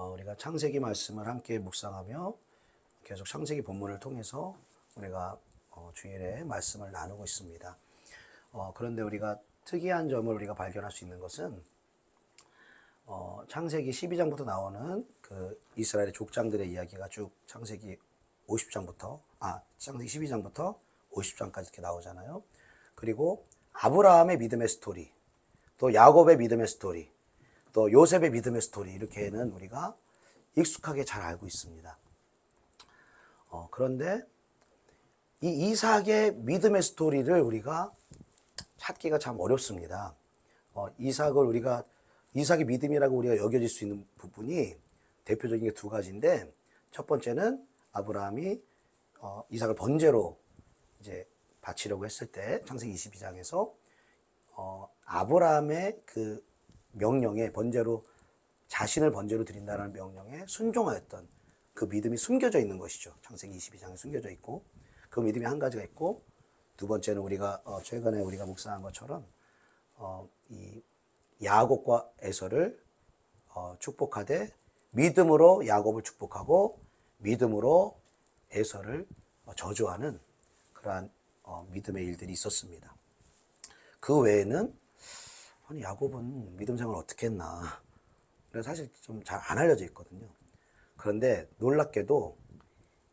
우리가 창세기 말씀을 함께 묵상하며 계속 창세기 본문을 통해서 우리가 주일에 말씀을 나누고 있습니다. 그런데 우리가 특이한 점을 우리가 발견할 수 있는 것은 창세기 12장부터 나오는 그 이스라엘의 족장들의 이야기가 쭉 창세기 12장부터 50장까지 이렇게 나오잖아요. 그리고 아브라함의 믿음의 스토리, 또 야곱의 믿음의 스토리, 또 요셉의 믿음의 스토리, 이렇게는 우리가 익숙하게 잘 알고 있습니다. 그런데 이 이삭의 믿음의 스토리를 우리가 찾기가 참 어렵습니다. 이삭의 믿음이라고 우리가 여겨질 수 있는 부분이 대표적인 게 두 가지인데, 첫 번째는 아브라함이 이삭을 번제로 이제 바치려고 했을 때 창세기 22장에서 아브라함의 그 명령에 자신을 번제로 드린다는 명령에 순종하였던 그 믿음이 숨겨져 있는 것이죠. 창세기 22장에 숨겨져 있고, 그 믿음이 한 가지가 있고, 두 번째는 우리가 최근에 우리가 묵상한 것처럼 이 야곱과 에서를 축복하되 믿음으로 야곱을 축복하고 믿음으로 에서를 저주하는 그러한 믿음의 일들이 있었습니다. 그 외에는 야곱은 믿음 생활을 어떻게 했나, 사실 좀 잘 안 알려져 있거든요. 그런데 놀랍게도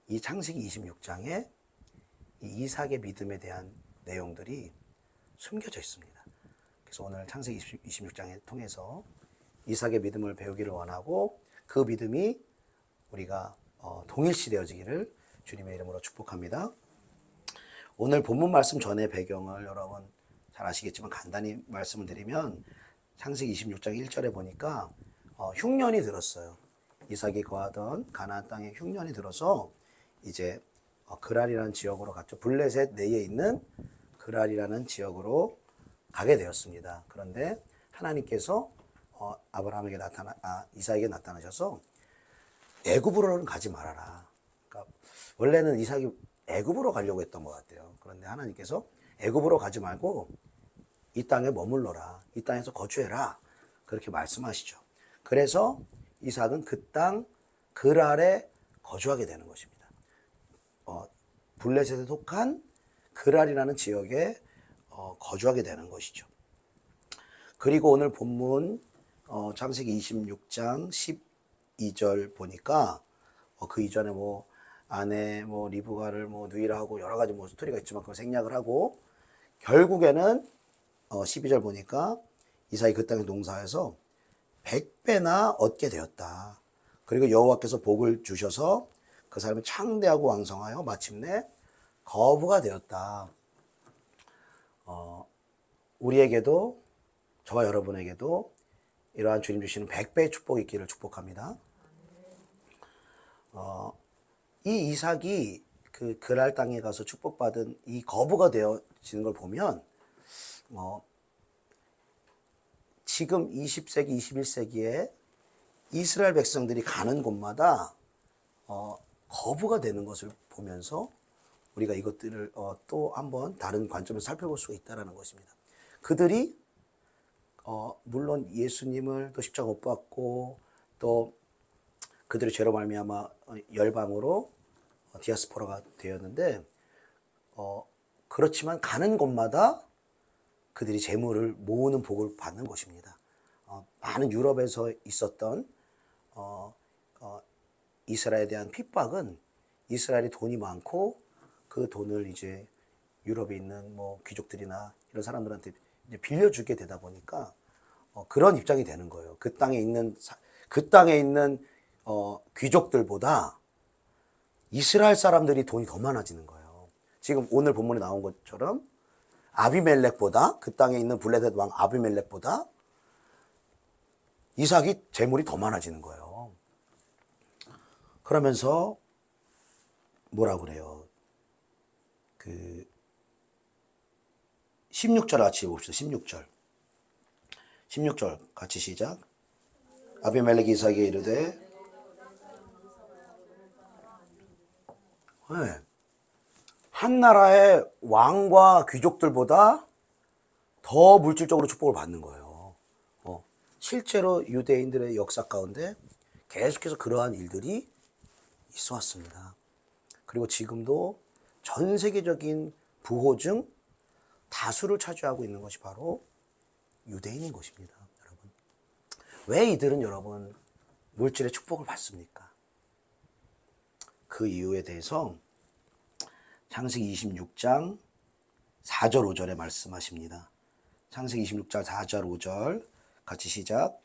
이 창세기 26장에 이 이삭의 믿음에 대한 내용들이 숨겨져 있습니다. 그래서 오늘 창세기 26장을 통해서 이삭의 믿음을 배우기를 원하고, 그 믿음이 우리가 동일시되어지기를 주님의 이름으로 축복합니다. 오늘 본문 말씀 전의 배경을 여러분 잘 아시겠지만 간단히 말씀을 드리면, 창세기 26장 1절에 보니까 흉년이 들었어요. 이삭이 거하던 가나안 땅에 흉년이 들어서 이제 그랄이라는 지역으로 갔죠. 블레셋 내에 있는 그랄이라는 지역으로 가게 되었습니다. 그런데 하나님께서 이삭에게 나타나셔서 애굽으로는 가지 말아라. 그러니까 원래는 이삭이 애굽으로 가려고 했던 것 같아요. 그런데 하나님께서 애굽으로 가지 말고 이 땅에 머물러라, 이 땅에서 거주해라, 그렇게 말씀하시죠. 그래서 이삭은 그 땅 그랄에 거주하게 되는 것입니다. 블레셋에 속한 그랄이라는 지역에 거주하게 되는 것이죠. 그리고 오늘 본문 창세기 26장 12절 보니까 그 이전에 아내 리브가를 누이라 하고 여러 가지 스토리가 있지만 그걸 생략을 하고, 결국에는 12절 보니까 이삭이 그 땅에 농사해서 100배나 얻게 되었다. 그리고 여호와께서 복을 주셔서 그 사람이 창대하고 왕성하여 마침내 거부가 되었다. 우리에게도, 저와 여러분에게도 이러한 주님 주시는 100배의 축복이 있기를 축복합니다. 이 이삭이 그 그랄 땅에 가서 축복받은 이 거부가 되어지는 걸 보면 지금 20세기, 21세기에 이스라엘 백성들이 가는 곳마다 거부가 되는 것을 보면서 우리가 이것들을 또 한번 다른 관점에서 살펴볼 수가 있다는 것입니다. 그들이 물론 예수님을 또 십자가 못 박고, 또 그들의 죄로 말미암아 열방으로 디아스포라가 되었는데, 그렇지만 가는 곳마다 그들이 재물을 모으는 복을 받는 것입니다. 많은 유럽에서 있었던 이스라엘에 대한 핍박은 이스라엘이 돈이 많고 그 돈을 이제 유럽에 있는 귀족들이나 이런 사람들한테 이제 빌려주게 되다 보니까 그런 입장이 되는 거예요. 그 땅에 있는 귀족들보다 이스라엘 사람들이 돈이 더 많아지는 거예요. 지금 오늘 본문에 나온 것처럼 아비멜렉보다, 그 땅에 있는 블레셋 왕 아비멜렉보다 이삭이 재물이 더 많아지는 거예요. 그러면서 뭐라 그래요? 16절 같이 봅시다. 16절 같이 시작. 아비멜렉이 이삭에게 이르되, 네, 한 나라의 왕과 귀족들보다 더 물질적으로 축복을 받는 거예요. 실제로 유대인들의 역사 가운데 계속해서 그러한 일들이 있어 왔습니다. 그리고 지금도 전 세계적인 부호 중 다수를 차지하고 있는 것이 바로 유대인인 것입니다. 여러분, 왜 이들은 여러분 물질의 축복을 받습니까? 그 이유에 대해서 창세기 26장 4절 5절에 말씀하십니다. 창세기 26장 4절 5절 같이 시작.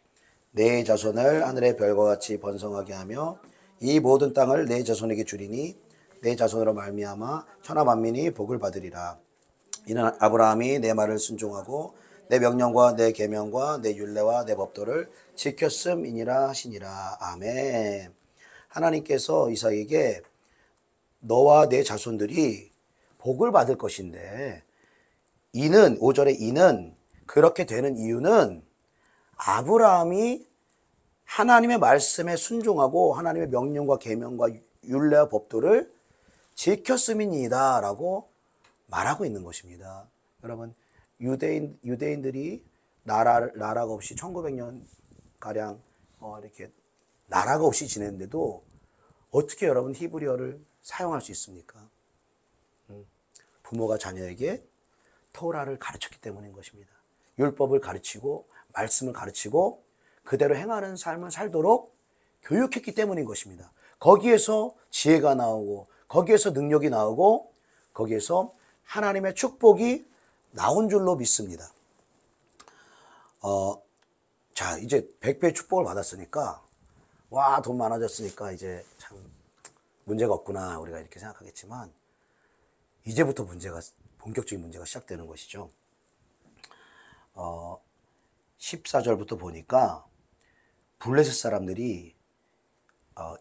내 자손을 하늘의 별과 같이 번성하게 하며 이 모든 땅을 내 자손에게 주리니 내 자손으로 말미암아 천하 만민이 복을 받으리라. 이는 아브라함이 내 말을 순종하고 내 명령과 내 계명과 내 율례와 내 법도를 지켰음이니라 하시니라. 아멘. 하나님께서 이삭에게 너와 내 자손들이 복을 받을 것인데, 이는 5절에 이는 그렇게 되는 이유는 아브라함이 하나님의 말씀에 순종하고 하나님의 명령과 계명과 율례와 법도를 지켰음이니이다 라고 말하고 있는 것입니다. 여러분, 유대인들이 나라가 없이 1900년 가량 이렇게 나라가 없이 지냈는데도 어떻게 여러분 히브리어를 사용할 수 있습니까? 부모가 자녀에게 토라를 가르쳤기 때문인 것입니다. 율법을 가르치고 말씀을 가르치고 그대로 행하는 삶을 살도록 교육했기 때문인 것입니다. 거기에서 지혜가 나오고 거기에서 능력이 나오고 거기에서 하나님의 축복이 나온 줄로 믿습니다. 자, 이제 100배의 축복을 받았으니까 와, 돈 많아졌으니까 이제 참 문제가 없구나 우리가 이렇게 생각하겠지만, 이제부터 본격적인 문제가 시작되는 것이죠. 14절부터 보니까 블레셋 사람들이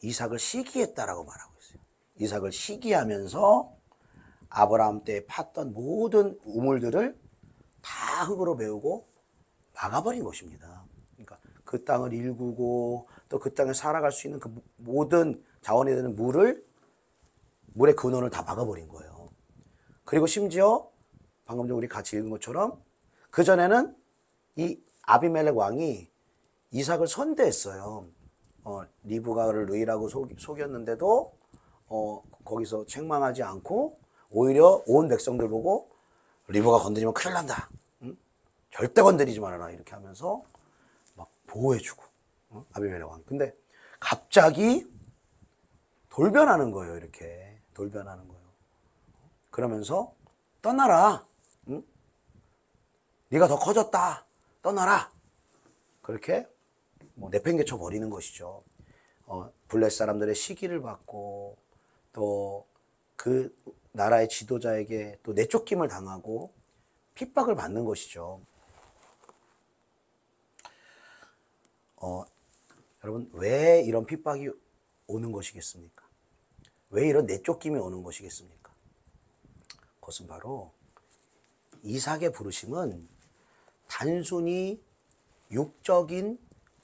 이삭을 시기했다라고 말하고 있어요. 이삭을 시기하면서 아브라함 때 팠던 모든 우물들을 다 흙으로 메우고 막아버린 것입니다. 그러니까 그 땅을 일구고 또 그 땅에 살아갈 수 있는 그 모든 자원이 되는 물의 근원을 다 막아버린 거예요. 그리고 심지어 방금 전 우리 같이 읽은 것처럼 그전에는 이 아비멜렉 왕이 이삭을 선대했어요. 리브가를 누이라고 속였는데도 거기서 책망하지 않고 오히려 온 백성들 보고 리브가 건드리면 큰일 난다. 응? 절대 건드리지 말아라. 이렇게 하면서 막 보호해주고 아비멜렉 왕. 근데 갑자기 돌변하는 거예요. 이렇게 돌변하는 거예요. 그러면서 떠나라. 응? 네가 더 커졌다. 떠나라. 그렇게 내팽개쳐 버리는 것이죠. 블레셋 사람들의 시기를 받고 또 그 나라의 지도자에게 또 내쫓김을 당하고 핍박을 받는 것이죠. 여러분, 왜 이런 핍박이 오는 것이겠습니까? 왜 이런 내쫓김이 오는 것이겠습니까? 그것은 바로 이삭의 부르심은 단순히 육적인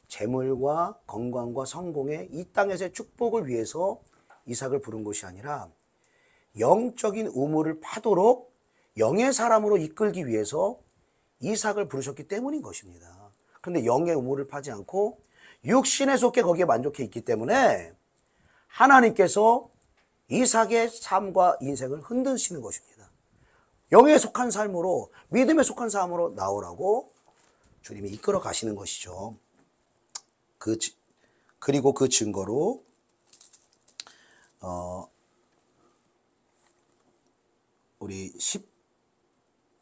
재물과 건강과 성공의 이 땅에서의 축복을 위해서 이삭을 부른 것이 아니라 영적인 우물을 파도록 영의 사람으로 이끌기 위해서 이삭을 부르셨기 때문인 것입니다. 그런데 영의 우물을 파지 않고 육신에 속해 거기에 만족해 있기 때문에 하나님께서 이삭의 삶과 인생을 흔드시는 것입니다. 영에 속한 삶으로, 믿음에 속한 삶으로 나오라고 주님이 이끌어 가시는 것이죠. 그리고 그 증거로 우리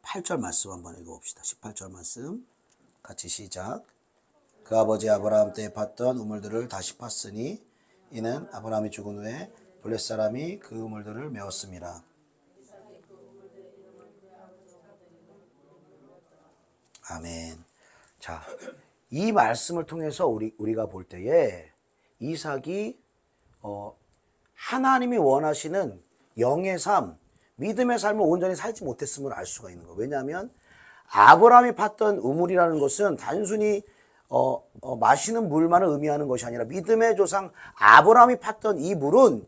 18절 말씀 한번 읽어봅시다. 18절 말씀 같이 시작. 그 아버지 아브라함 때 팠던 우물들을 다시 팠으니 이는 아브라함이 죽은 후에 블레셋 사람이 그 우물들을 메웠습니다. 아멘. 자, 이 말씀을 통해서 우리가 볼 때에 이삭이 하나님이 원하시는 영의 삶, 믿음의 삶을 온전히 살지 못했음을 알 수가 있는 거예요. 왜냐하면 아브라함이 팠던 우물이라는 것은 단순히 마시는 물만을 의미하는 것이 아니라 믿음의 조상 아브라함이 팠던 이 물은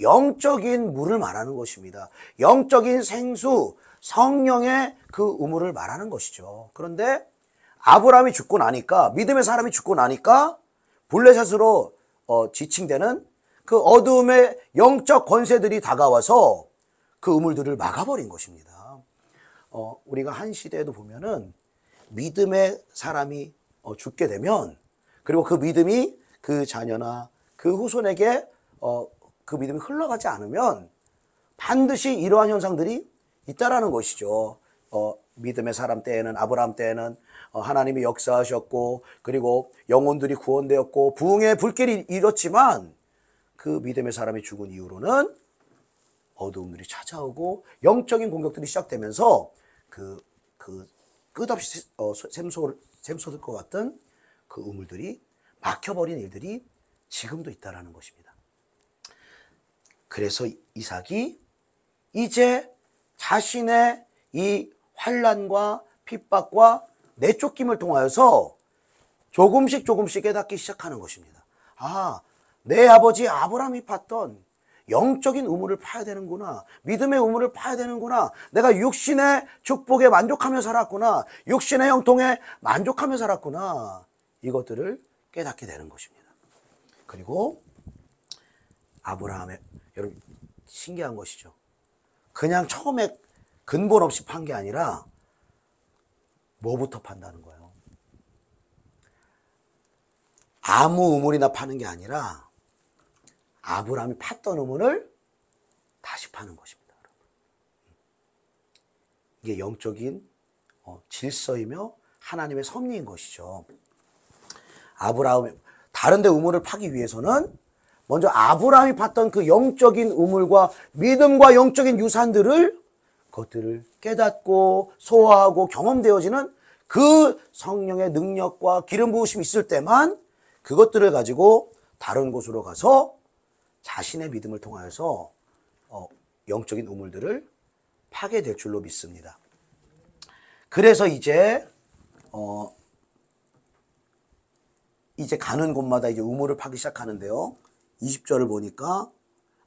영적인 물을 말하는 것입니다. 영적인 생수, 성령의 그 우물을 말하는 것이죠. 그런데 아브라함이 죽고 나니까, 믿음의 사람이 죽고 나니까 블레셋으로 지칭되는 그 어둠의 영적 권세들이 다가와서 그 우물들을 막아버린 것입니다. 우리가 한 시대에도 보면은 믿음의 사람이 죽게 되면, 그리고 그 믿음이 그 자녀나 그 후손에게 그 믿음이 흘러가지 않으면 반드시 이러한 현상들이 있다라는 것이죠. 믿음의 사람 때에는, 아브라함 때에는 하나님이 역사하셨고, 그리고 영혼들이 구원되었고 부흥의 불길이 일었지만, 그 믿음의 사람이 죽은 이후로는 어두움들이 찾아오고 영적인 공격들이 시작되면서 그 끝없이 샘솟을 것 같던 그 우물들이 막혀버린 일들이 지금도 있다라는 것입니다. 그래서 이삭이 이제 자신의 이 환난과 핍박과 내쫓김을 통하여서 조금씩 깨닫기 시작하는 것입니다. 내 아버지 아브라함이 팠던 영적인 우물을 파야 되는구나. 믿음의 우물을 파야 되는구나. 내가 육신의 축복에 만족하며 살았구나. 육신의 형통에 만족하며 살았구나. 이것들을 깨닫게 되는 것입니다. 그리고 아브라함의, 여러분 신기한 것이죠. 그냥 처음에 근본 없이 판 게 아니라 뭐부터 판다는 거예요. 아무 우물이나 파는 게 아니라 아브라함이 팠던 우물을 다시 파는 것입니다. 이게 영적인 질서이며 하나님의 섭리인 것이죠. 아브라함이 다른 데 우물을 파기 위해서는 먼저 아브라함이 팠던 그 영적인 우물과 믿음과 영적인 유산들을, 그것들을 깨닫고 소화하고 경험되어지는 그 성령의 능력과 기름 부으심이 있을 때만 그것들을 가지고 다른 곳으로 가서 자신의 믿음을 통하여서 영적인 우물들을 파게 될 줄로 믿습니다. 그래서 이제 가는 곳마다 이제 우물을 파기 시작하는데요. 20절을 보니까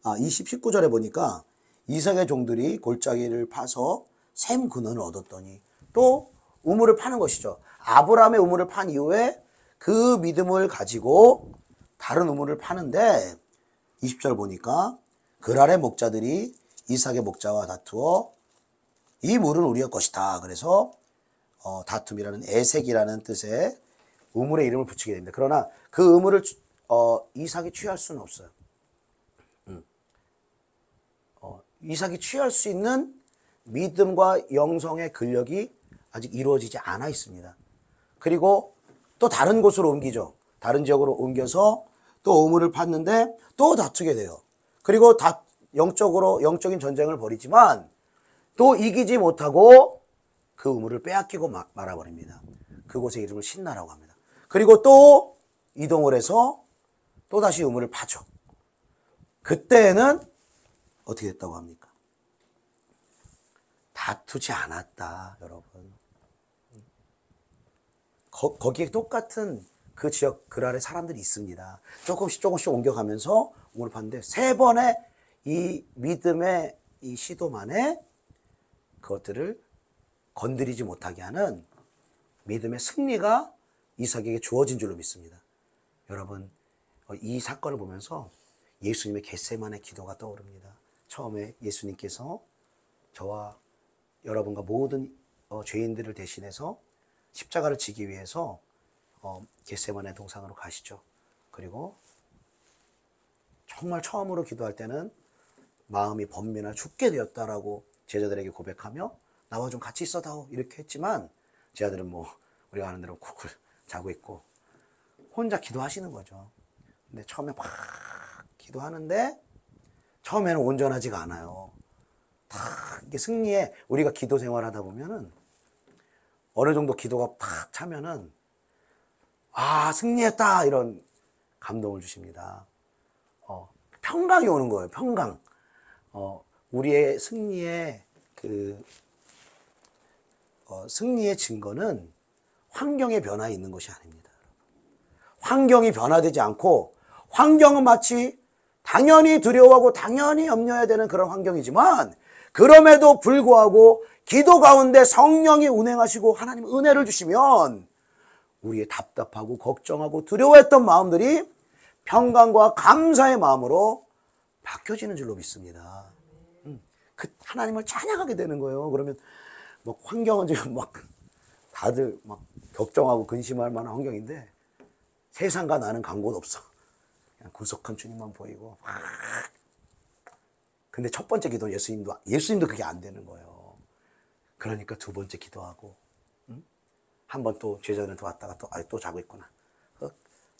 19절에 보니까 이삭의 종들이 골짜기를 파서 샘 근원을 얻었더니 또 우물을 파는 것이죠. 아브라함의 우물을 판 이후에 그 믿음을 가지고 다른 우물을 파는데 20절 보니까 그랄의 목자들이 이삭의 목자와 다투어 이 물은 우리의 것이다. 그래서 다툼이라는 에색이라는 뜻의 우물의 이름을 붙이게 됩니다. 그러나 그 우물을 이삭이 취할 수는 없어요. 이삭이 취할 수 있는 믿음과 영성의 근력이 아직 이루어지지 않아 있습니다. 그리고 또 다른 곳으로 옮기죠. 다른 지역으로 옮겨서 또 우물을 팠는데 또 다투게 돼요. 그리고 영적인 전쟁을 벌이지만 또 이기지 못하고 그 우물을 빼앗기고 말아버립니다. 그곳의 이름을 신나라고 합니다. 그리고 또 이동을 해서 또 다시 우물을 파죠. 그때는 어떻게 됐다고 합니까? 다투지 않았다, 여러분. 거기에 똑같은 그 지역 그랄의 사람들이 있습니다. 조금씩 옮겨가면서 우물을 팠는데 3번의 이 믿음의 이 시도만에 그것들을 건드리지 못하게 하는 믿음의 승리가 이삭에게 주어진 줄로 믿습니다. 여러분, 이 사건을 보면서 예수님의 겟세마네 기도가 떠오릅니다. 처음에 예수님께서 저와 여러분과 모든 죄인들을 대신해서 십자가를 지기 위해서 겟세마네 동산으로 가시죠. 그리고 정말 처음으로 기도할 때는 마음이 번민하 죽게 되었다라고 제자들에게 고백하며 나와 좀 같이 있어다오 이렇게 했지만 제자들은 우리가 아는 대로 쿡을 자고 있고 혼자 기도하시는 거죠. 근데 처음에 막 기도하는데 처음에는 온전하지가 않아요. 다 이게 승리에 우리가 기도 생활하다 보면은 어느 정도 기도가 팍 차면은 승리했다 이런 감동을 주십니다. 평강이 오는 거예요. 평강. 우리의 승리의 승리의 증거는 환경의 변화에 있는 것이 아닙니다. 환경이 변화되지 않고 환경은 마치 당연히 두려워하고 당연히 염려해야 되는 그런 환경이지만 그럼에도 불구하고 기도 가운데 성령이 운행하시고 하나님 은혜를 주시면 우리의 답답하고 걱정하고 두려워했던 마음들이 평강과 감사의 마음으로 바뀌어지는 줄로 믿습니다. 그 하나님을 찬양하게 되는 거예요. 그러면 뭐 환경은 지금 막 다들 막 걱정하고 근심할 만한 환경인데 세상과 나는 간 곳 없어. 그냥 구속한 주님만 보이고. 근데 첫 번째 기도는 예수님도 그게 안 되는 거예요. 그러니까 두 번째 기도하고, 한 번 또 제자들한테 왔다가 또 자고 있구나.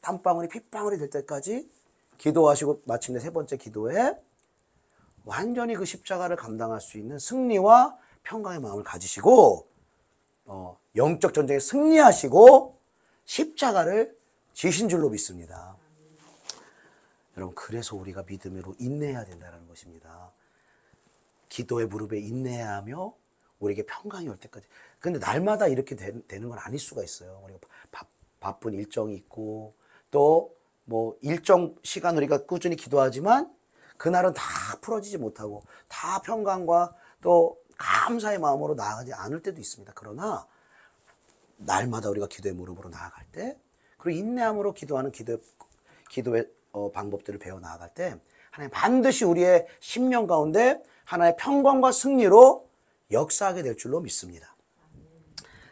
땀방울이 핏방울이 될 때까지 기도하시고 마침내 세 번째 기도에 완전히 그 십자가를 감당할 수 있는 승리와 평강의 마음을 가지시고, 영적 전쟁에 승리하시고 십자가를 지신 줄로 믿습니다. 여러분, 그래서 우리가 믿음으로 인내해야 된다는 것입니다. 기도의 무릎에 인내해야 하며 우리에게 평강이 올 때까지. 근데 날마다 이렇게 되는 건 아닐 수가 있어요. 우리가 바쁜 일정이 있고 또 뭐 일정 시간 우리가 꾸준히 기도하지만 그날은 다 풀어지지 못하고 다 평강과 또 감사의 마음으로 나아가지 않을 때도 있습니다. 그러나 날마다 우리가 기도의 무릎으로 나아갈 때, 그리고 인내함으로 기도하는 기도의 방법들을 배워 나아갈 때 하나님 반드시 우리의 심령 가운데 하나의 평강과 승리로 역사하게 될 줄로 믿습니다.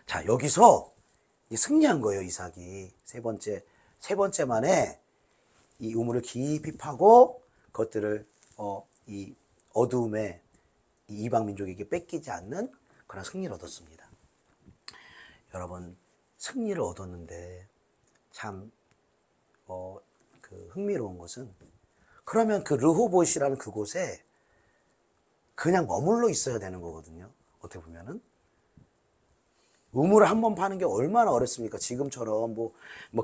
자, 여기서 승리한 거예요, 이삭이. 세 번째 만에 이 우물을 깊이 파고 그것들을 이 어두움에 이 이방 민족에게 뺏기지 않는 그런 승리를 얻었습니다. 여러분, 승리를 얻었는데 참 그 흥미로운 것은, 그러면 그 르호봇이라는 그곳에 그냥 머물러 있어야 되는 거거든요. 어떻게 보면은 우물을 한 번 파는 게 얼마나 어렵습니까? 지금처럼 뭐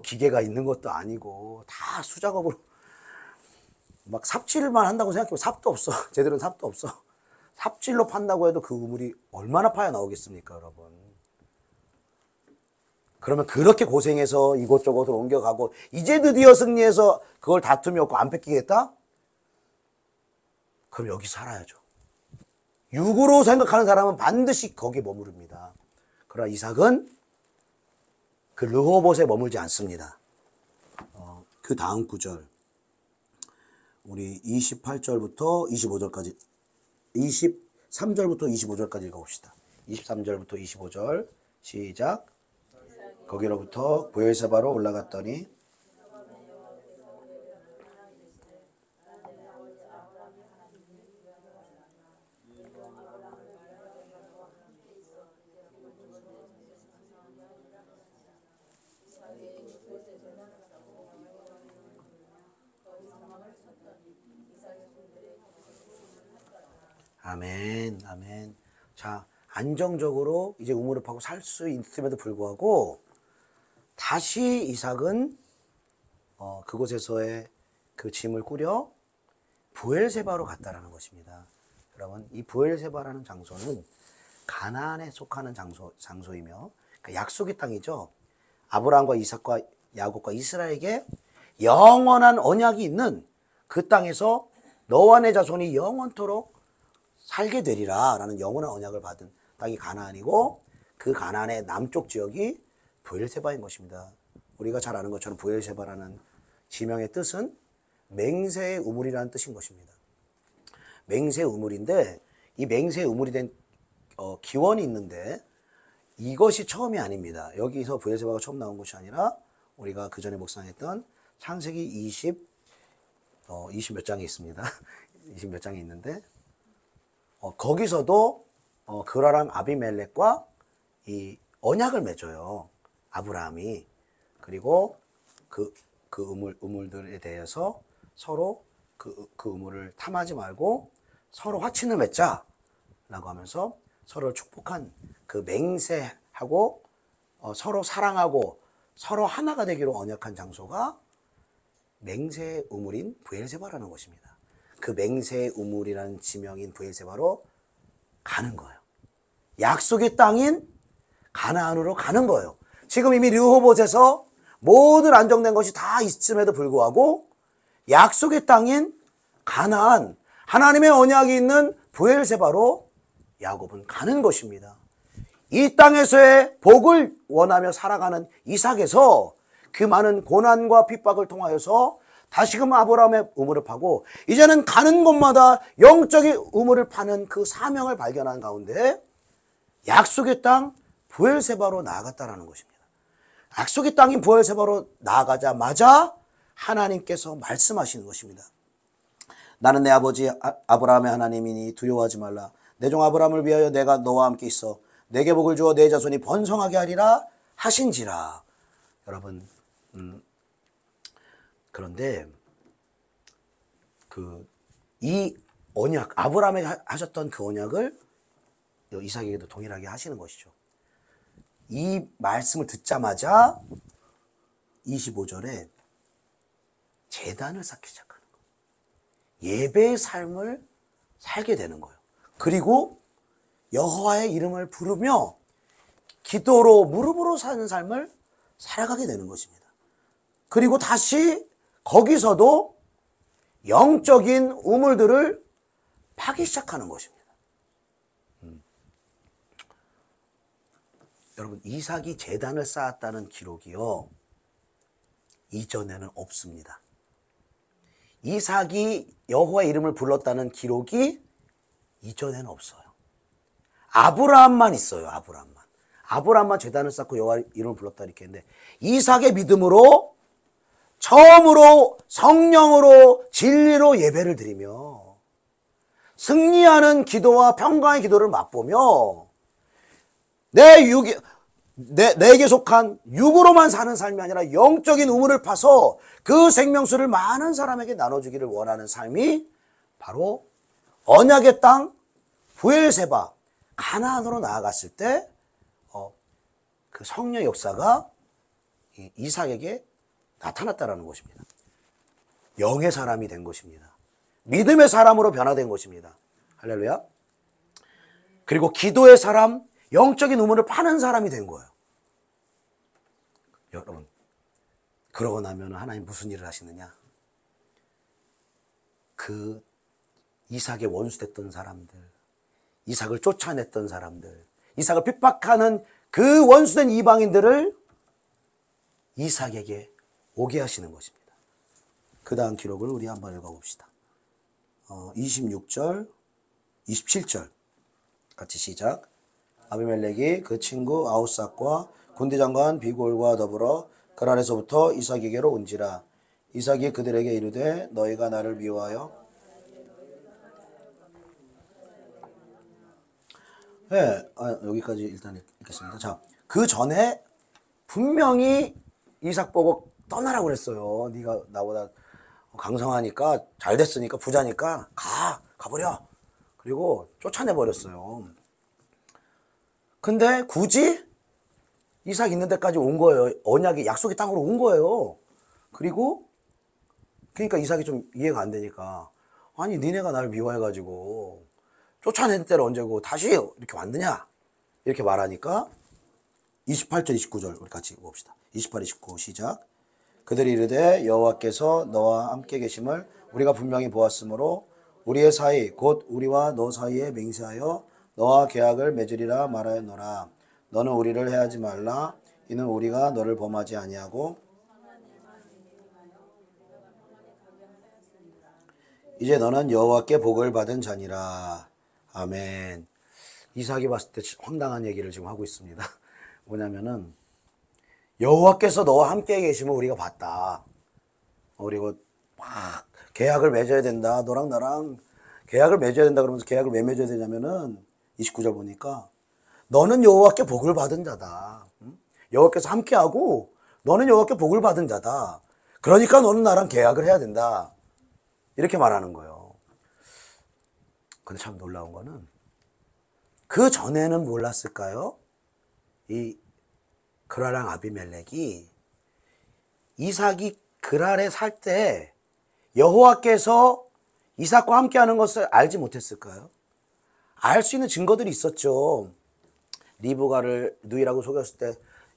기계가 있는 것도 아니고 다 수작업으로 막 삽질만 한다고 생각해보면 삽도 없어. 제대로 삽도 없어. 삽질로 판다고 해도 그 우물이 얼마나 파야 나오겠습니까, 여러분? 그러면 그렇게 고생해서 이곳저곳으로 옮겨가고 이제 드디어 승리해서 그걸 다툼이 없고 안 뺏기겠다? 그럼 여기 살아야죠. 육으로 생각하는 사람은 반드시 거기에 머무릅니다. 그러나 이삭은 그 르호봇에 머물지 않습니다. 그 다음 구절, 우리 28절부터 25절까지, 23절부터 25절까지 읽어봅시다. 23절부터 25절 시작. 거기로부터 브엘세바로 올라갔더니 아멘, 아멘. 자, 안정적으로 이제 우물을 파고 살 수 있음에도 불구하고 다시 이삭은 그곳에서의 그 짐을 꾸려 브엘세바로 갔다라는 것입니다. 여러분, 이 브엘세바라는 장소는 가나안에 속하는 장소이며 그러니까 약속의 땅이죠. 아브라함과 이삭과 야곱과 이스라엘에게 영원한 언약이 있는 그 땅에서 너와 내 자손이 영원토록 살게 되리라 라는 영원한 언약을 받은 땅이 가나안이고, 그 가나안의 남쪽 지역이 브엘세바인 것입니다. 우리가 잘 아는 것처럼 브엘세바라는 지명의 뜻은 맹세의 우물이라는 뜻인 것입니다. 맹세의 우물인데, 이 맹세의 우물이 된 기원이 있는데 이것이 처음이 아닙니다. 여기서 브엘세바가 처음 나온 것이 아니라 우리가 그 전에 묵상했던 창세기 20 몇 장에 있습니다. 20 몇 장에 있는데 거기서도 그라랑 아비멜렉과 이 언약을 맺어요. 아브라함이. 그리고 그 우물들에 대해서 서로 그 우물을 탐하지 말고 서로 화친을 맺자 라고 하면서 서로를 축복한 그 맹세하고 서로 사랑하고 서로 하나가 되기로 언약한 장소가 맹세의 우물인 브엘세바라는 것입니다. 그 맹세의 우물이라는 지명인 브엘세바로 가는 거예요. 약속의 땅인 가나안으로 가는 거예요. 지금 이미 르호봇에서 모든 안정된 것이 다 있음에도 불구하고 약속의 땅인 가나안, 하나님의 언약이 있는 브엘세바로 야곱은 가는 것입니다. 이 땅에서의 복을 원하며 살아가는 이삭에서 그 많은 고난과 핍박을 통하여서 다시금 아브라함의 우물을 파고 이제는 가는 곳마다 영적인 우물을 파는 그 사명을 발견한 가운데 약속의 땅 브엘세바로 나아갔다라는 것입니다. 약속의 땅인 브엘세바로 나아가자마자 하나님께서 말씀하시는 것입니다. 나는 내 아버지 아브라함의 하나님이니 두려워하지 말라. 내 종 아브라함을 위하여 내가 너와 함께 있어 내게 복을 주어 내 자손이 번성하게 하리라 하신지라. 여러분, 그런데 이 언약, 아브라함에게 하셨던 그 언약을 이삭에게도 동일하게 하시는 것이죠. 이 말씀을 듣자마자 25절에 제단을 쌓기 시작하는 거예요. 예배의 삶을 살게 되는 거예요. 그리고 여호와의 이름을 부르며 기도로 무릎으로 사는 삶을 살아가게 되는 것입니다. 그리고 다시 거기서도 영적인 우물들을 파기 시작하는 것입니다. 여러분, 이삭이 제단을 쌓았다는 기록이요, 이전에는 없습니다. 이삭이 여호와의 이름을 불렀다는 기록이 이전에는 없어요. 아브라함만 있어요. 아브라함만 제단을 쌓고 여호와의 이름을 불렀다 이렇게 했는데, 이삭의 믿음으로 처음으로 성령으로 진리로 예배를 드리며 승리하는 기도와 평강의 기도를 맛보며 내게 속한 육으로만 사는 삶이 아니라 영적인 우물을 파서 그 생명수를 많은 사람에게 나눠주기를 원하는 삶이 바로 언약의 땅 브엘세바 가나안으로 나아갔을 때 그 성령의 역사가 이삭에게 나타났다라는 것입니다. 영의 사람이 된 것입니다. 믿음의 사람으로 변화된 것입니다. 할렐루야. 그리고 기도의 사람, 영적인 우물을 파는 사람이 된 거예요. 여러분, 그러고 나면 하나님 무슨 일을 하시느냐? 그 이삭의 원수됐던 사람들, 이삭을 쫓아냈던 사람들, 이삭을 핍박하는 그 원수된 이방인들을 이삭에게 오게 하시는 것입니다. 그 다음 기록을 우리 한번 읽어봅시다. 26절, 27절 같이 시작. 아비멜렉이 그 친구 아우삭과 군대장관 비골과 더불어 그랄에서부터 이삭에게로 온지라. 이삭이 그들에게 이르되 너희가 나를 미워하여 여기까지 일단 읽겠습니다. 자, 그 전에 분명히 이삭 보고 떠나라고 그랬어요. 네가 나보다 강성하니까 잘 됐으니까 부자니까 가버려. 그리고 쫓아내버렸어요. 근데 굳이 이삭 있는 데까지 온 거예요. 언약이 약속의 땅으로 온 거예요. 그러니까 이삭이 좀 이해가 안 되니까, 아니 니네가 나를 미워해가지고 쫓아낸 때는 언제고 다시 이렇게 왔느냐 이렇게 말하니까 28절 29절 우리 같이 봅시다. 28, 29 시작. 그들이 이르되 여호와께서 너와 함께 계심을 우리가 분명히 보았으므로 우리의 사이 곧 우리와 너 사이에 맹세하여 너와 계약을 맺으리라 말하였노라. 너는 우리를 해하지 말라. 이는 우리가 너를 범하지 아니하고 이제 너는 여호와께 복을 받은 자니라. 아멘. 이삭이 봤을 때 황당한 얘기를 지금 하고 있습니다. 뭐냐면은 여호와께서 너와 함께 계시면 우리가 봤다. 그리고 막 계약을 맺어야 된다. 너랑 나랑 계약을 맺어야 된다 그러면서 계약을 왜 맺어야 되냐면은 29절 보니까 너는 여호와께 복을 받은 자다. 여호와께서 함께하고 너는 여호와께 복을 받은 자다. 그러니까 너는 나랑 계약을 해야 된다. 이렇게 말하는 거예요. 근데 참 놀라운 거는 그 전에는 몰랐을까요? 이 그랄랑 아비멜렉이 이삭이 그랄에 살 때 여호와께서 이삭과 함께하는 것을 알지 못했을까요? 알 수 있는 증거들이 있었죠. 리브가를 누이라고 속였을 때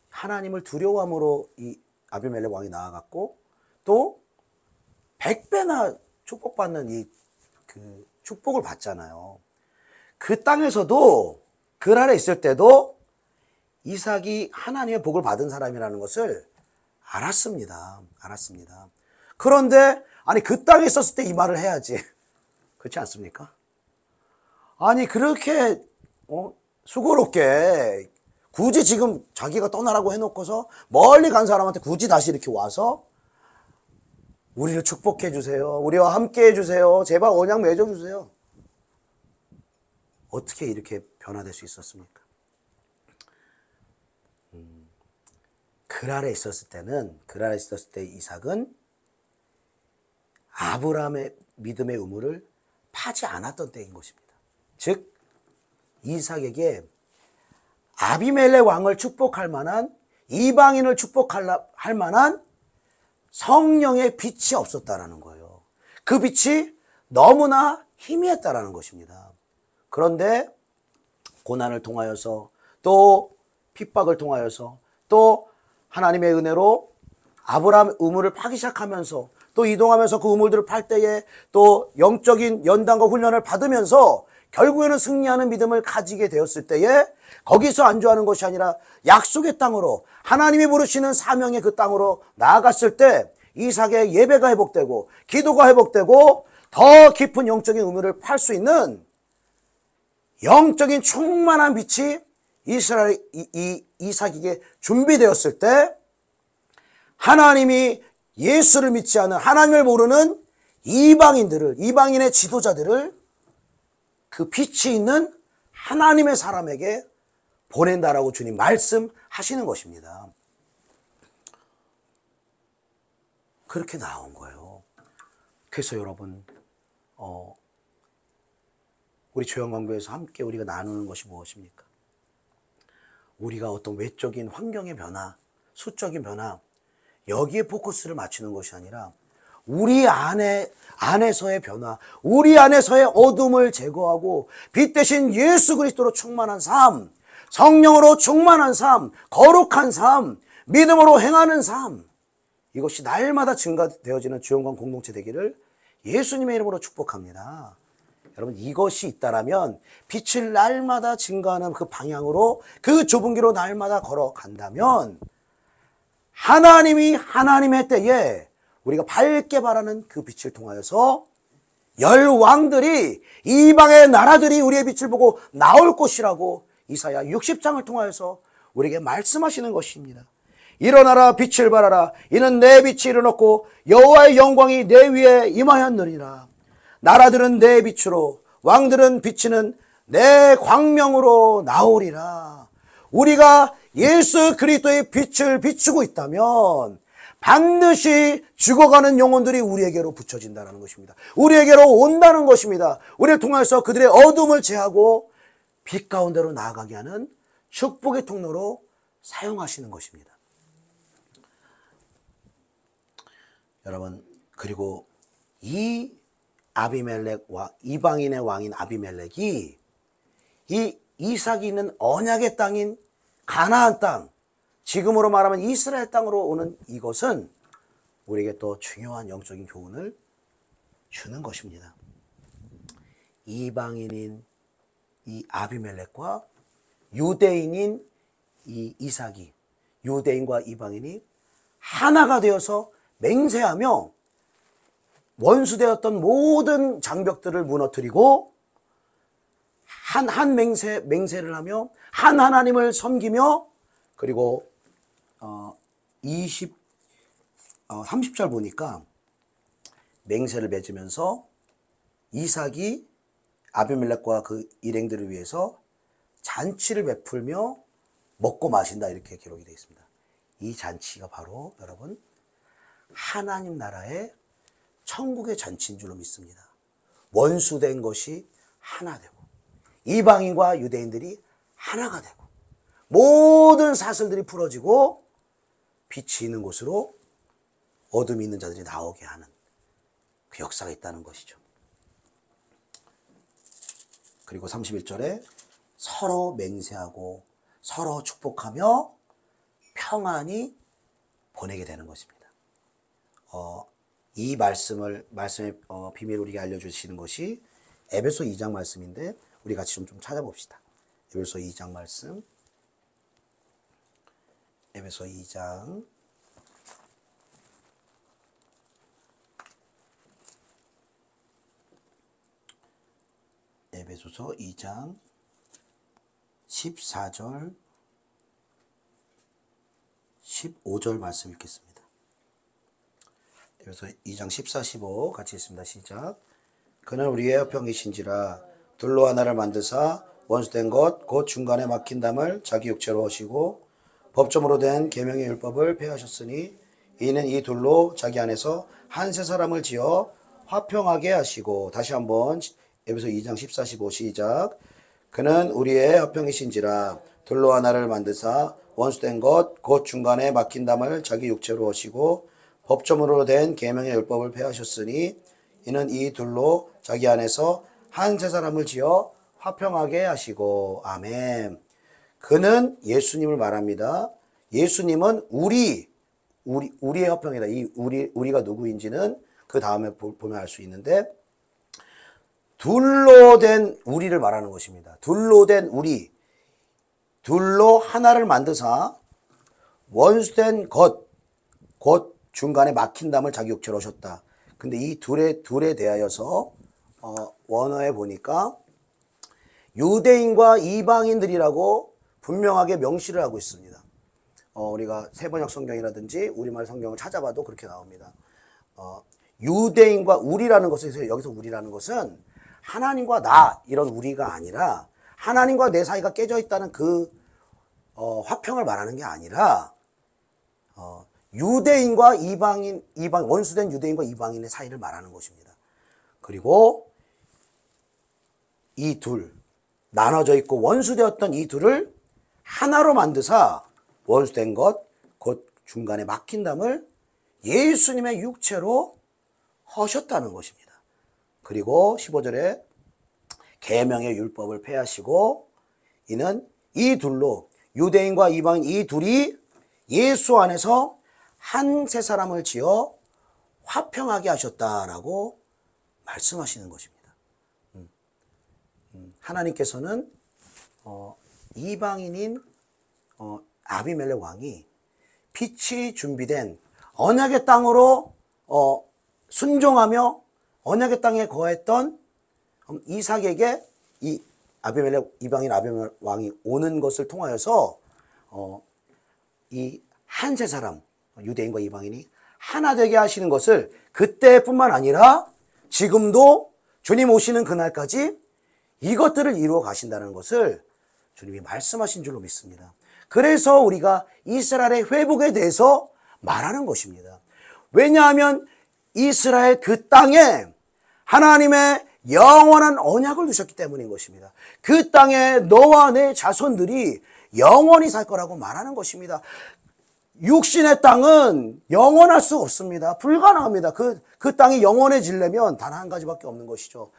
하나님을 두려워함으로 이 아비멜렉 왕이 나아갔고, 또 100배나 축복받는 그 축복을 받잖아요. 그 땅에서도 그랄에 있을 때도 이삭이 하나님의 복을 받은 사람이라는 것을 알았습니다. 그런데 아니 그 땅에 있었을 때 이 말을 해야지. 그렇지 않습니까? 아니 그렇게 수고롭게 굳이 지금 자기가 떠나라고 해놓고서 멀리 간 사람한테 굳이 다시 이렇게 와서 우리를 축복해 주세요. 우리와 함께 해주세요. 제발 언약 맺어주세요. 어떻게 이렇게 변화될 수 있었습니까? 그랄에 있었을 때 이삭은 아브라함의 믿음의 의무를 파지 않았던 때인 것입니다. 즉 이삭에게 아비멜렉 왕을 축복할 만한, 이방인을 축복할 만한 성령의 빛이 없었다라는 거예요. 그 빛이 너무나 희미했다라는 것입니다. 그런데 고난을 통하여서 또 핍박을 통하여서 또 하나님의 은혜로 아브라함 의무를 파기 시작하면서 또 이동하면서 그 우물들을 팔 때에 또 영적인 연단과 훈련을 받으면서 결국에는 승리하는 믿음을 가지게 되었을 때에 거기서 안주하는 것이 아니라 약속의 땅으로, 하나님이 부르시는 사명의 그 땅으로 나아갔을 때 이삭의 예배가 회복되고 기도가 회복되고 더 깊은 영적인 의무를 팔 수 있는 영적인 충만한 빛이 이삭에게 준비되었을 때 하나님이 예수를 믿지 않은, 하나님을 모르는 이방인의 지도자들을 그 빛이 있는 하나님의 사람에게 보낸다라고 주님 말씀하시는 것입니다. 그렇게 나온 거예요. 그래서 여러분 우리 조영광교회에서 함께 우리가 나누는 것이 무엇입니까? 우리가 어떤 외적인 환경의 변화, 수적인 변화, 여기에 포커스를 맞추는 것이 아니라 우리 안에서의 변화, 우리 안에서의 어둠을 제거하고 빛 대신 예수 그리스도로 충만한 삶, 성령으로 충만한 삶, 거룩한 삶, 믿음으로 행하는 삶, 이것이 날마다 증가되어지는 주영광 공동체 되기를 예수님의 이름으로 축복합니다. 여러분 이것이 있다라면 빛을 날마다 증가하는 그 방향으로, 그 좁은 길로 날마다 걸어간다면 하나님이 하나님의 때에 우리가 밝게 바라는 그 빛을 통하여서 열왕들이, 이방의 나라들이 우리의 빛을 보고 나올 것이라고 이사야 60장을 통하여서 우리에게 말씀하시는 것입니다. 일어나라 빛을 발하라. 이는 내 빛이 일어났고 여호와의 영광이 내 위에 임하였느니라. 나라들은 내 빛으로, 왕들은 비치는 내 광명으로 나오리라. 우리가 예수 그리스도의 빛을 비추고 있다면 반드시 죽어가는 영혼들이 우리에게로 붙여진다는 것입니다. 우리에게로 온다는 것입니다. 우리를 통해서 그들의 어둠을 제하고 빛 가운데로 나아가게 하는 축복의 통로로 사용하시는 것입니다. 여러분, 그리고 이 아비멜렉과 이방인의 왕인 아비멜렉이 이 이삭이 있는 언약의 땅인 가나안 땅, 지금으로 말하면 이스라엘 땅으로 오는 이것은 우리에게 또 중요한 영적인 교훈을 주는 것입니다. 이방인인 이 아비멜렉과 유대인인 이 이삭이, 유대인과 이방인이 하나가 되어서 맹세하며 원수되었던 모든 장벽들을 무너뜨리고 한 맹세를 하며 한 하나님을 섬기며, 그리고 30절 보니까 맹세를 맺으면서 이삭이 아비멜렉과 그 일행들을 위해서 잔치를 베풀며 먹고 마신다, 이렇게 기록이 되어 있습니다. 이 잔치가 바로 여러분 하나님 나라의 천국의 잔치인 줄로 믿습니다. 원수된 것이 하나 되고 이방인과 유대인들이 하나가 되고 모든 사슬들이 풀어지고 빛이 있는 곳으로 어둠이 있는 자들이 나오게 하는 그 역사가 있다는 것이죠. 그리고 31절에 서로 맹세하고 서로 축복하며 평안히 보내게 되는 것입니다. 이 말씀의 비밀을 우리에게 알려주시는 것이 에베소 2장 말씀인데 우리 같이 좀 찾아봅시다. 에베소 2장 말씀. 에베소 2장 에베소서 2장 14절 15절 말씀 읽겠습니다. 에베소서 2장 14, 15 같이 읽습니다. 시작. 그는 우리의 화평이신지라 둘로 하나를 만드사 원수된 것 곧 중간에 막힌 담을 자기 육체로 하시고 법점으로 된 계명의 율법을 폐하셨으니 이는 이 둘로 자기 안에서 한 세 사람을 지어 화평하게 하시고. 다시 한번 에베소 2장 14, 15 시작. 그는 우리의 화평이신지라 둘로 하나를 만드사 원수된 것 곧 중간에 막힌 담을 자기 육체로 하시고 법점으로 된 계명의 율법을 폐하셨으니 이는 이 둘로 자기 안에서 한 세 사람을 지어 화평하게 하시고. 아멘. 그는 예수님을 말합니다. 예수님은 우리의 화평이다. 이 우리가 누구인지는 그 다음에 보면 알 수 있는데, 둘로 된 우리를 말하는 것입니다. 둘로 된 우리, 둘로 하나를 만드사 원수된 것, 곧 중간에 막힌 담을 자기 육체로 오셨다. 근데 이 둘에 대하여서 원어에 보니까 유대인과 이방인들이라고 분명하게 명시를 하고 있습니다. 우리가 세번역 성경이라든지 우리말 성경을 찾아봐도 그렇게 나옵니다. 유대인과 우리라는 것에서, 여기서 우리라는 것은 하나님과 나 이런 우리가 아니라 하나님과 내 사이가 깨져 있다는 그 화평을 말하는 게 아니라 유대인과 이방 원수된 유대인과 이방인의 사이를 말하는 것입니다. 그리고 이 둘, 나눠져 있고 원수되었던 이 둘을 하나로 만드사 원수된 것, 곧 중간에 막힌 담을 예수님의 육체로 하셨다는 것입니다. 그리고 15절에 계명의 율법을 폐하시고 이는 이 둘로 유대인과 이방인 이 둘이 예수 안에서 한 세 사람을 지어 화평하게 하셨다라고 말씀하시는 것입니다. 하나님께서는 이방인인 아비멜렉 왕이 빛이 준비된 언약의 땅으로 순종하며 언약의 땅에 거했던 이삭에게 이 이방인 아비멜렉 왕이 오는 것을 통하여서 이 한 세 사람, 유대인과 이방인이 하나 되게 하시는 것을 그때뿐만 아니라 지금도 주님 오시는 그날까지 이것들을 이루어 가신다는 것을 주님이 말씀하신 줄로 믿습니다. 그래서 우리가 이스라엘의 회복에 대해서 말하는 것입니다. 왜냐하면 이스라엘 그 땅에 하나님의 영원한 언약을 두셨기 때문인 것입니다. 그 땅에 너와 내 자손들이 영원히 살 거라고 말하는 것입니다. 육신의 땅은 영원할 수 없습니다. 불가능합니다. 그 땅이 영원해지려면 단 한 가지밖에 없는 것이죠.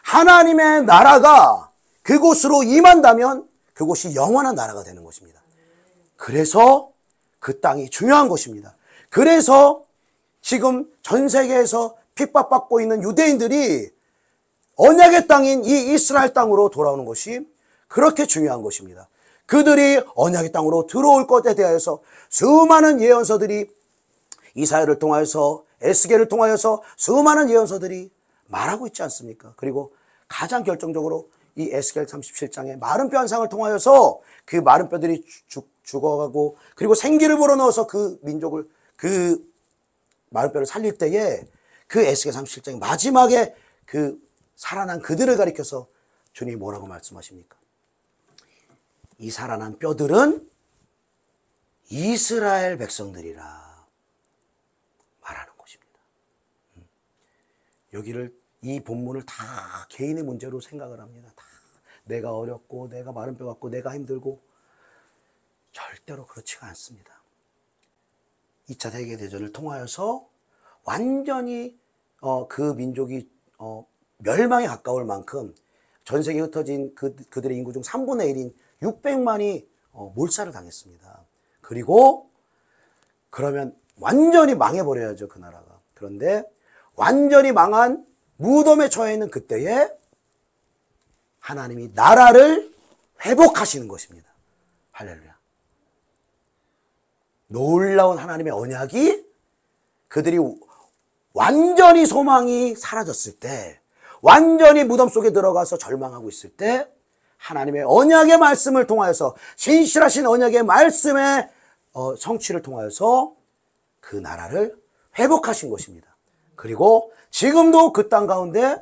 하나님의 나라가 그곳으로 임한다면 그곳이 영원한 나라가 되는 것입니다. 그래서 그 땅이 중요한 것입니다. 그래서 지금 전 세계에서 핍박받고 있는 유대인들이 언약의 땅인 이 이스라엘 땅으로 돌아오는 것이 그렇게 중요한 것입니다. 그들이 언약의 땅으로 들어올 것에 대하여서 수많은 예언서들이 이사야를 통하여서 에스겔을 통하여서 수많은 예언서들이 말하고 있지 않습니까? 그리고 가장 결정적으로 이 에스겔 37장의 마른 뼈 한상을 통하여서 그 마른 뼈들이 죽어가고 그리고 생기를 불어넣어서 그 민족을 그 마른 뼈를 살릴 때에 그 에스겔 37장의 마지막에 그 살아난 그들을 가리켜서 주님이 뭐라고 말씀하십니까? 이 살아난 뼈들은 이스라엘 백성들이라 말하는 것입니다. 이 본문을 다 개인의 문제로 생각을 합니다. 다 내가 어렵고 내가 마른 뼈 같고 내가 힘들고 절대로 그렇지가 않습니다. 2차 세계대전을 통하여서 완전히 그 민족이 멸망에 가까울 만큼 전 세계에 흩어진 그들의 인구 중 3분의 1인 600만이 몰살을 당했습니다. 그리고 그러면 완전히 망해버려야죠, 그 나라가. 그런데 완전히 망한 무덤에 처해 있는 그때에 하나님이 나라를 회복하시는 것입니다. 할렐루야. 놀라운 하나님의 언약이 그들이 완전히 소망이 사라졌을 때, 완전히 무덤 속에 들어가서 절망하고 있을 때 하나님의 언약의 말씀을 통하여서 신실하신 언약의 말씀의 성취를 통하여서 그 나라를 회복하신 것입니다. 그리고 지금도 그 땅 가운데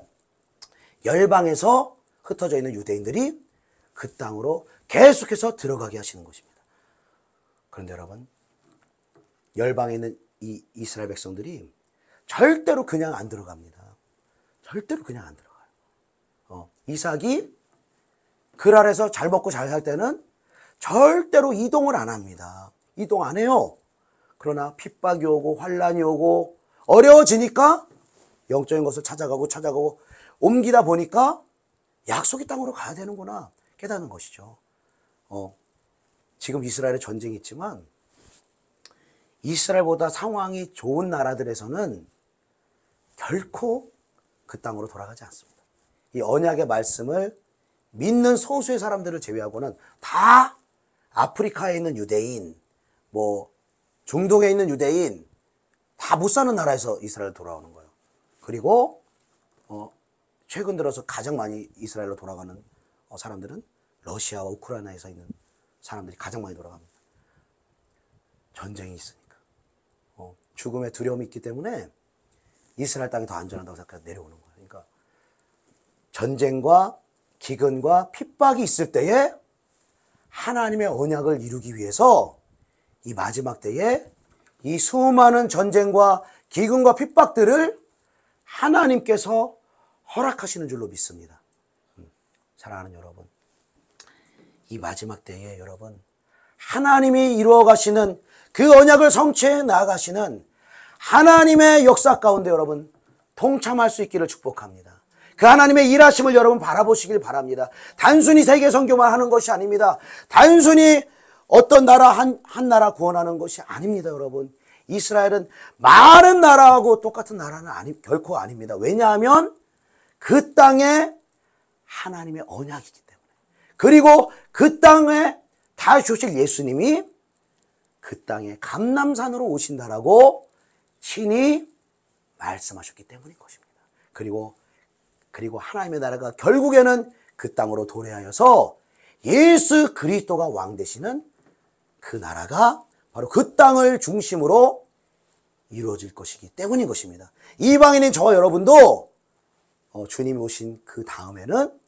열방에서 흩어져 있는 유대인들이 그 땅으로 계속해서 들어가게 하시는 것입니다. 그런데 여러분, 열방에 있는 이 이스라엘 백성들이 절대로 그냥 안 들어갑니다. 절대로 그냥 안 들어가요. 이삭이 글 아래서 잘 먹고 잘 살 때는 절대로 이동을 안 합니다. 이동 안 해요. 그러나 핍박이 오고 환란이 오고 어려워지니까 영적인 것을 찾아가고 옮기다 보니까 약속의 땅으로 가야 되는구나 깨닫는 것이죠. 지금 이스라엘에 전쟁이 있지만 이스라엘보다 상황이 좋은 나라들에서는 결코 그 땅으로 돌아가지 않습니다. 이 언약의 말씀을 믿는 소수의 사람들을 제외하고는 다 아프리카에 있는 유대인, 중동에 있는 유대인, 다 못 사는 나라에서 이스라엘 돌아오는 거예요. 그리고 최근 들어서 가장 많이 이스라엘로 돌아가는 사람들은 러시아와 우크라이나에서 있는 사람들이 가장 많이 돌아갑니다. 전쟁이 있으니까. 죽음의 두려움이 있기 때문에 이스라엘 땅이 더 안전하다고 생각해서 내려오는 거예요. 그러니까 전쟁과 기근과 핍박이 있을 때에 하나님의 언약을 이루기 위해서 이 마지막 때에 이 수많은 전쟁과 기근과 핍박들을 하나님께서 허락하시는 줄로 믿습니다. 사랑하는 여러분, 이 마지막 때에 여러분 하나님이 이루어 가시는 그 언약을 성취해 나가시는 하나님의 역사 가운데 여러분 동참할 수 있기를 축복합니다. 그 하나님의 일하심을 여러분 바라보시길 바랍니다. 단순히 세계 선교만 하는 것이 아닙니다. 단순히 어떤 나라 한 나라 구원하는 것이 아닙니다. 여러분, 이스라엘은 많은 나라하고 똑같은 나라는 결코 아닙니다. 왜냐하면 그 땅에 하나님의 언약이기 때문에, 그리고 그 땅에 다시 오실 예수님이 그 땅에 감람산으로 오신다라고 친히 말씀하셨기 때문인 것입니다. 그리고 하나님의 나라가 결국에는 그 땅으로 도래하여서 예수 그리스도가 왕 되시는 그 나라가 바로 그 땅을 중심으로 이루어질 것이기 때문인 것입니다. 이방인인 저와 여러분도 주님이 오신 그 다음에는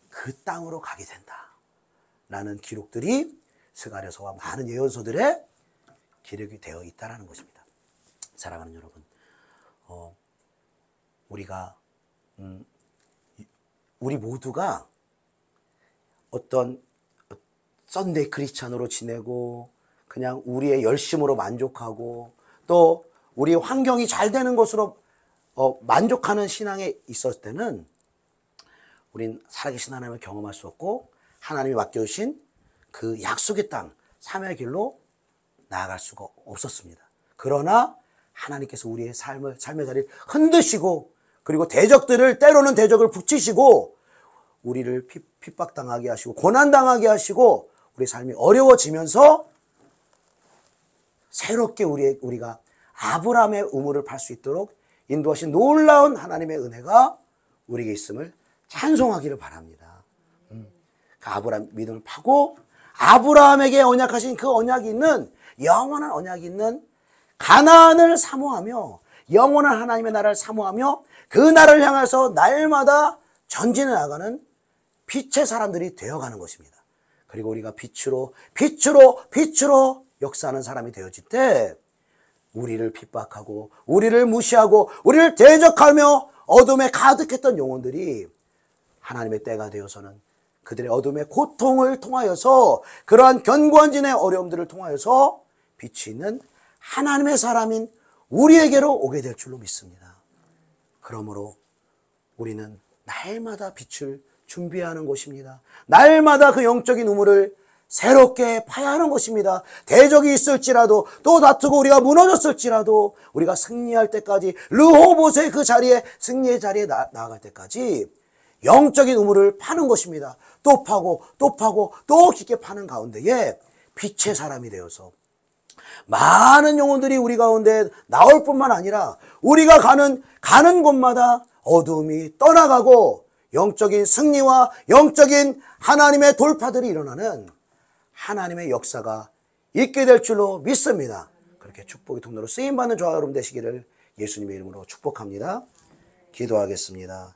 그 땅으로 가게 된다라는 기록들이 스가랴서와 많은 예언서들에 기록이 되어 있다는 것입니다. 사랑하는 여러분, 우리 모두가 어떤 썬데이 크리스찬으로 지내고 그냥 우리의 열심으로 만족하고 또 우리 환경이 잘 되는 것으로 만족하는 신앙에 있었을 때는 우린 살아계신 하나님을 경험할 수 없고 하나님이 맡겨주신 그 약속의 땅 삶의 길로 나아갈 수가 없었습니다. 그러나 하나님께서 우리의 삶의 자리를 흔드시고 그리고 때로는 대적을 붙이시고 우리를 핍박당하게 하시고 고난당하게 하시고 우리 삶이 어려워지면서 새롭게 우리가 아브라함의 우물을 팔 수 있도록 인도하신 놀라운 하나님의 은혜가 우리에게 있음을 찬송하기를 바랍니다. 그 아브라함 믿음을 파고 아브라함에게 언약하신 그 언약이 있는 영원한 언약이 있는 가나안을 사모하며 영원한 하나님의 나라를 사모하며 그 나라를 향해서 날마다 전진해 나가는 빛의 사람들이 되어가는 것입니다. 그리고 우리가 빛으로 역사하는 사람이 되어질 때 우리를 핍박하고 우리를 무시하고 우리를 대적하며 어둠에 가득했던 영혼들이 하나님의 때가 되어서는 그들의 어둠의 고통을 통하여서 그러한 견고한 진의 어려움들을 통하여서 빛이 있는 하나님의 사람인 우리에게로 오게 될 줄로 믿습니다. 그러므로 우리는 날마다 빛을 준비하는 것입니다. 날마다 그 영적인 우물을 새롭게 파야 하는 것입니다. 대적이 있을지라도 또 다투고 우리가 무너졌을지라도 우리가 승리할 때까지 르호봇의 그 자리에 승리의 자리에 나아갈 때까지 영적인 우물을 파는 것입니다. 또 파고 또 깊게 파는 가운데에 빛의 사람이 되어서 많은 영혼들이 우리 가운데 나올 뿐만 아니라 우리가 가는 곳마다 어두움이 떠나가고 영적인 승리와 영적인 하나님의 돌파들이 일어나는 하나님의 역사가 있게 될 줄로 믿습니다. 그렇게 축복의 통로로 쓰임받는 저와 여러분 되시기를 예수님의 이름으로 축복합니다. 기도하겠습니다.